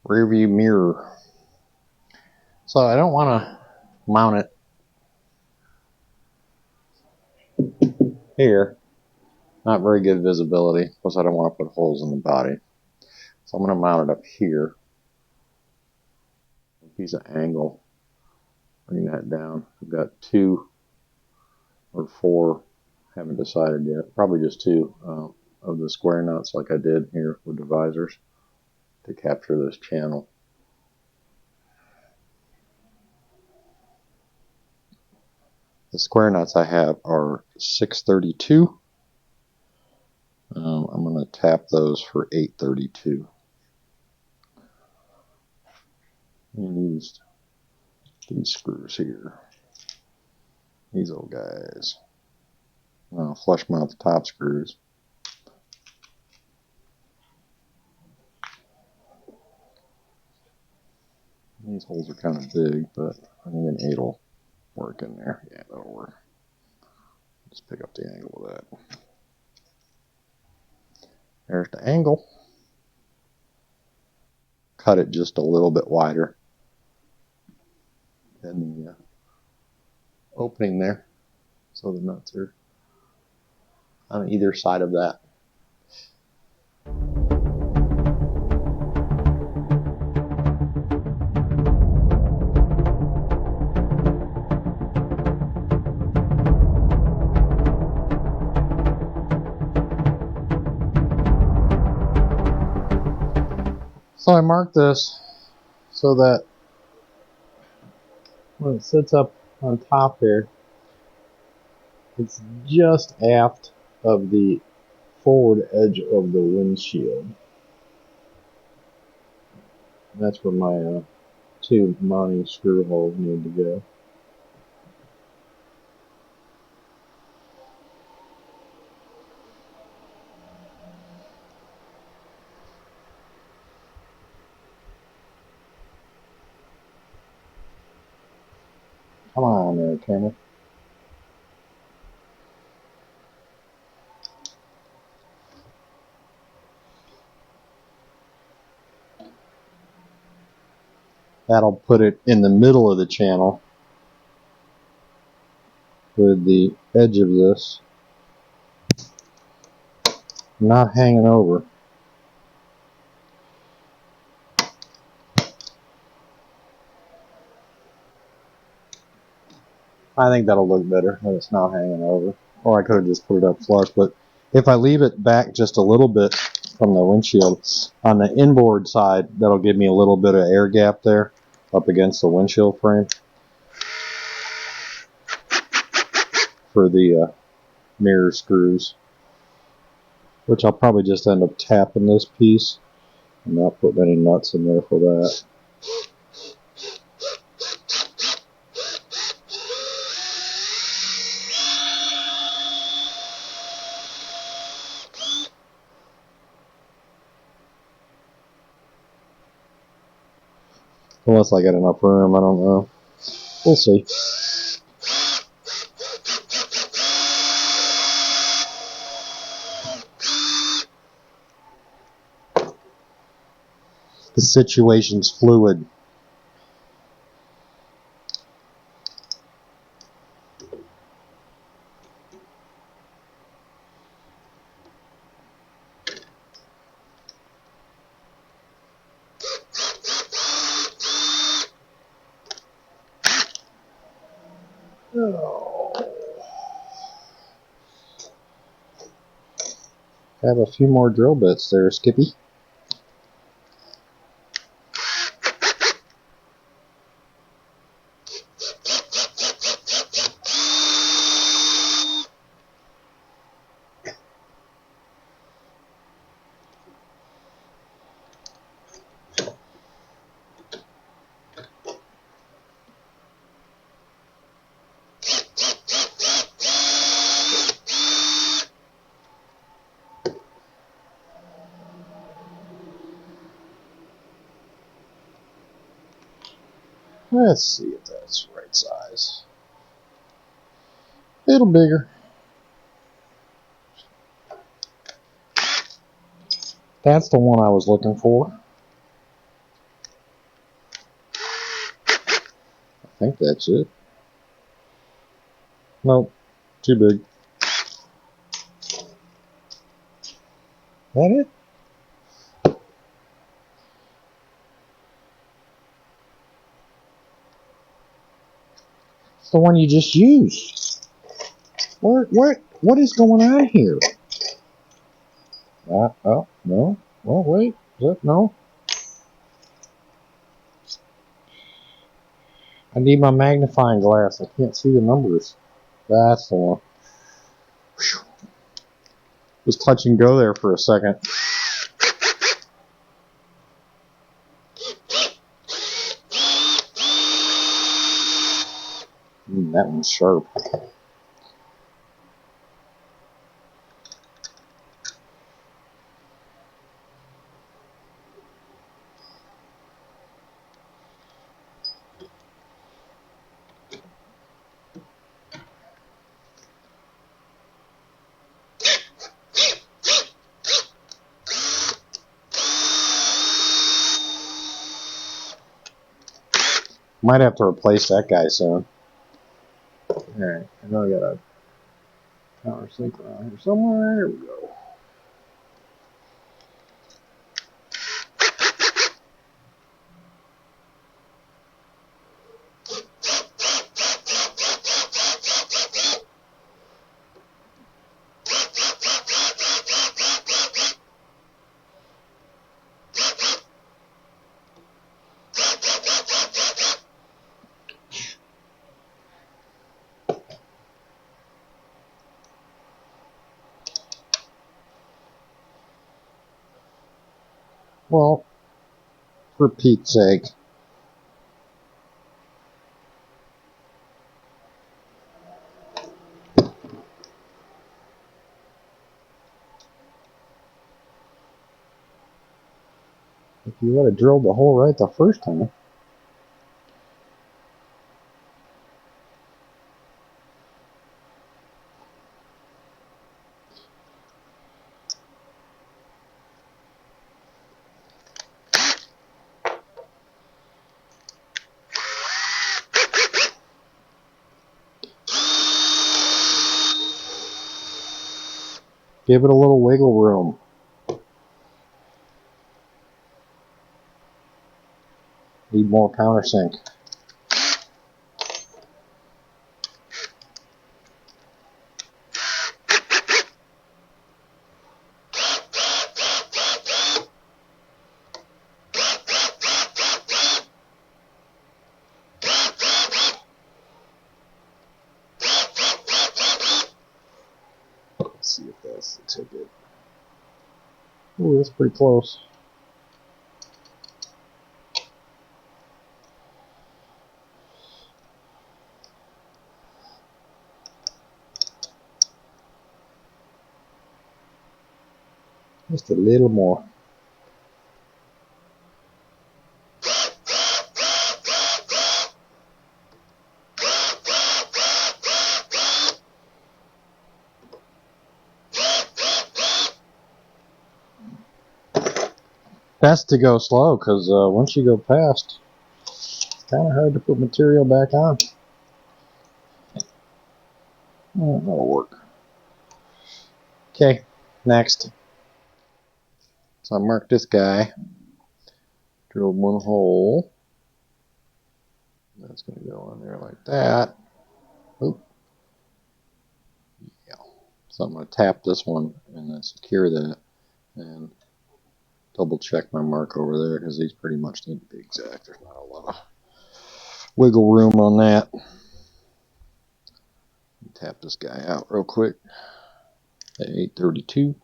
rear view mirror. So I don't want to mount it here. Not very good visibility, plus I don't want to put holes in the body. So I'm going to mount it up here. Piece of angle. Bring that down. I've got 2 or 4, haven't decided yet. Probably just 2 of the square nuts like I did here with the visors to capture this channel. The square nuts I have are 632. I'm going to tap those for 832. And used these screws here. These little guys. Flush mount the top screws. These holes are kind of big, but I think an 8 will work in there. Yeah, that'll work. Just pick up the angle of that. There's the angle. Cut it just a little bit wider than the opening there, so the nuts are on either side of that. So I marked this so that when it sits up on top here, it's just aft of the forward edge of the windshield. That's where my 2 mounting screw holes need to go. Come on there, camera. That'll put it in the middle of the channel with the edge of this not hanging over. I think that'll look better when it's not hanging over. Or I could have just put it up flush, but if I leave it back just a little bit from the windshield, on the inboard side, that'll give me a little bit of air gap there up against the windshield frame for the mirror screws, which I'll probably just end up tapping this piece and not putting any nuts in there for that. Unless I got enough room, I don't know. We'll see. The situation's fluid. Oh. I have a few more drill bits there, Skippy. Let's see if that's the right size. A little bigger. That's the one I was looking for. think that's it. Nope, too big. That it? It's the one you just used. What is going on here? Oh, no. Well, wait. Is that, no? I need my magnifying glass. I can't see the numbers. That's the one. Whew. Just touch and go there for a second. That one's sharp. Might have to replace that guy soon. Alright, I know I got a countersink around here somewhere. There we go. Well, for Pete's sake. If you would have drilled the hole right the first time. Give it a little wiggle room. Need more countersink. Let's see if that's the ticket. Ooh, that's pretty close. Just a little more. Best to go slow, because once you go past, it's kind of hard to put material back on. Oh, that'll work. Okay, next. So I marked this guy. Drilled one hole. That's going to go on there like that. Oop. Yeah. So I'm going to tap this one and then secure that. And double check my mark over there because these pretty much need to be exact. There's not a lot of wiggle room on that. Tap this guy out real quick at 832.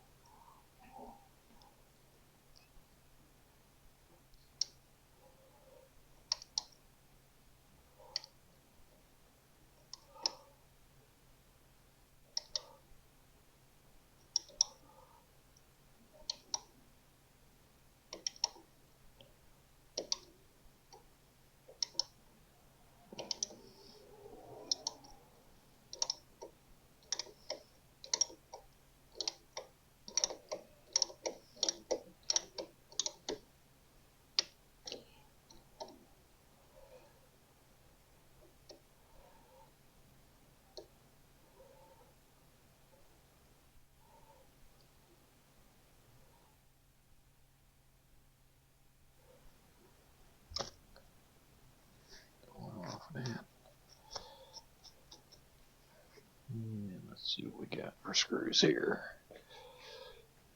see what we got for screws here.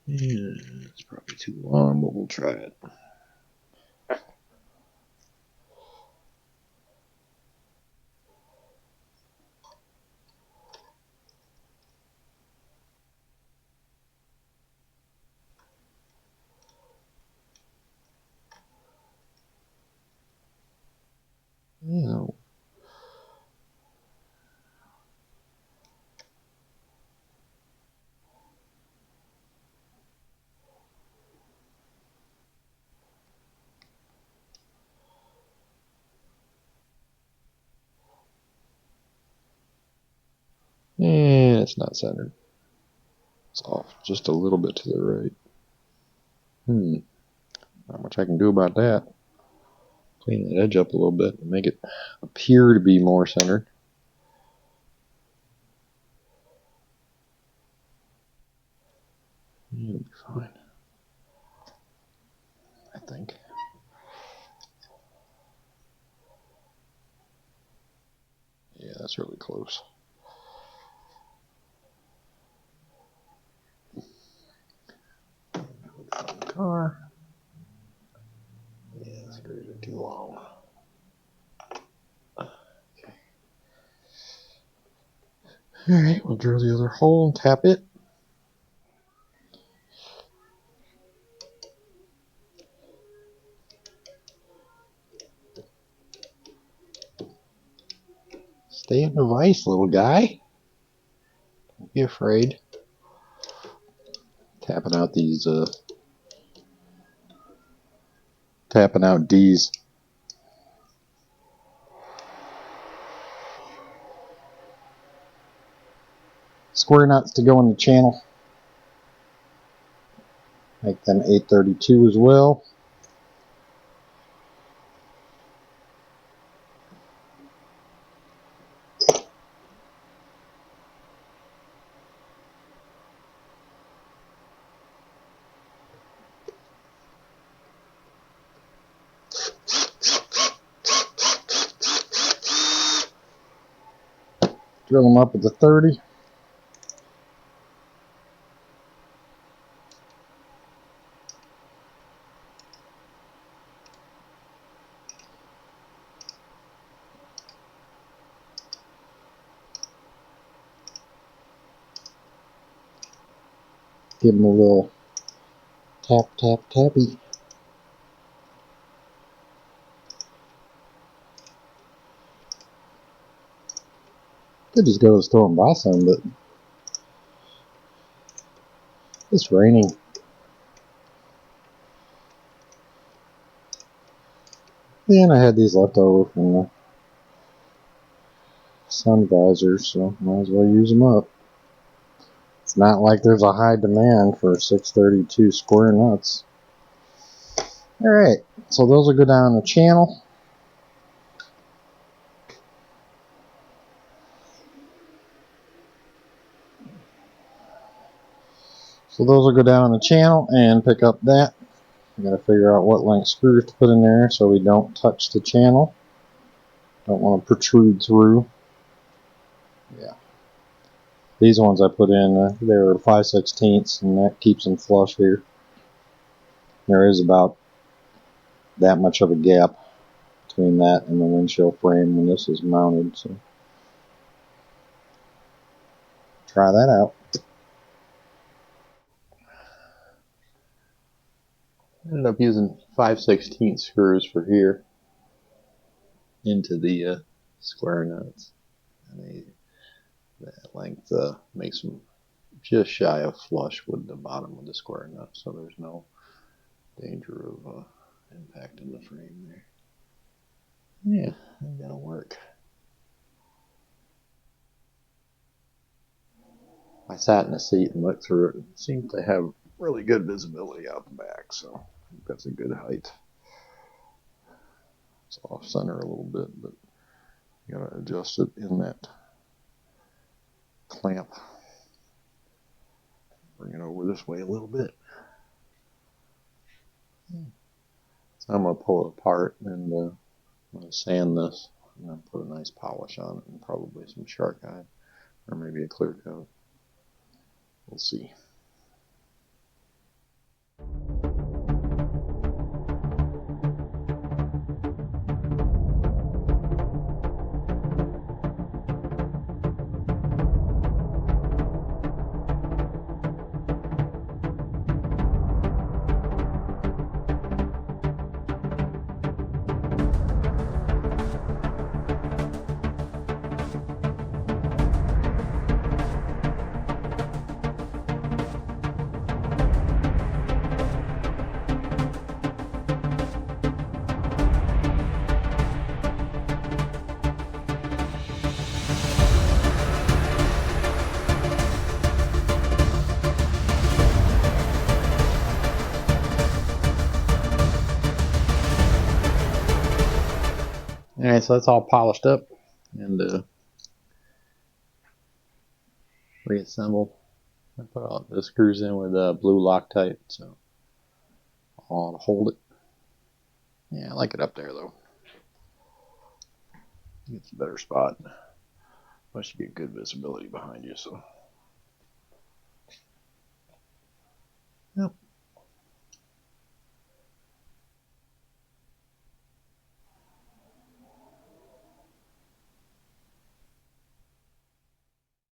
Yeah, it's probably too long, but we'll try it. Yeah. And it's not centered. It's off just a little bit to the right. Not much I can do about that. Clean that edge up a little bit and make it appear to be more centered. It'll be fine, I think. Yeah, that's really close. Car. Yeah, the screws are too long. Okay. Alright, we'll drill the other hole and tap it. Stay in the vise, little guy. Don't be afraid. Tapping out these, tapping out D's. Square nuts to go in the channel. Make them 832 as well. Drill them up with the 30. Give them a little tap, tap, tappy. Could just go to the store and buy some, but it's raining. And I had these left over from the sun visors, so might as well use them up. It's not like there's a high demand for 632 square nuts. Alright, so those will go down the channel. So those will go down the channel and pick up that. We gotta figure out what length screws to put in there so we don't touch the channel. Don't want to protrude through. Yeah. These ones I put in, they're 5/16, and that keeps them flush here. There is about that much of a gap between that and the windshield frame when this is mounted. So try that out. Ended up using 5/16 screws for here into the square nuts, and that length makes them just shy of flush with the bottom of the square nut, so there's no danger of impacting the frame there. Yeah, that'll work. I sat in the seat and looked through it. It seemed to have really good visibility out the back, so I think that's a good height. It's off center a little bit, but you gotta adjust it in that clamp. Bring it over this way a little bit. So I'm gonna pull it apart and I'm gonna sand this and then put a nice polish on it and probably some shark hide or maybe a clear coat. We'll see. Alright, so that's all polished up and reassembled. I put all the screws in with blue Loctite, so I'll hold it. Yeah, I like it up there though. It's a better spot. Plus you get good visibility behind you, so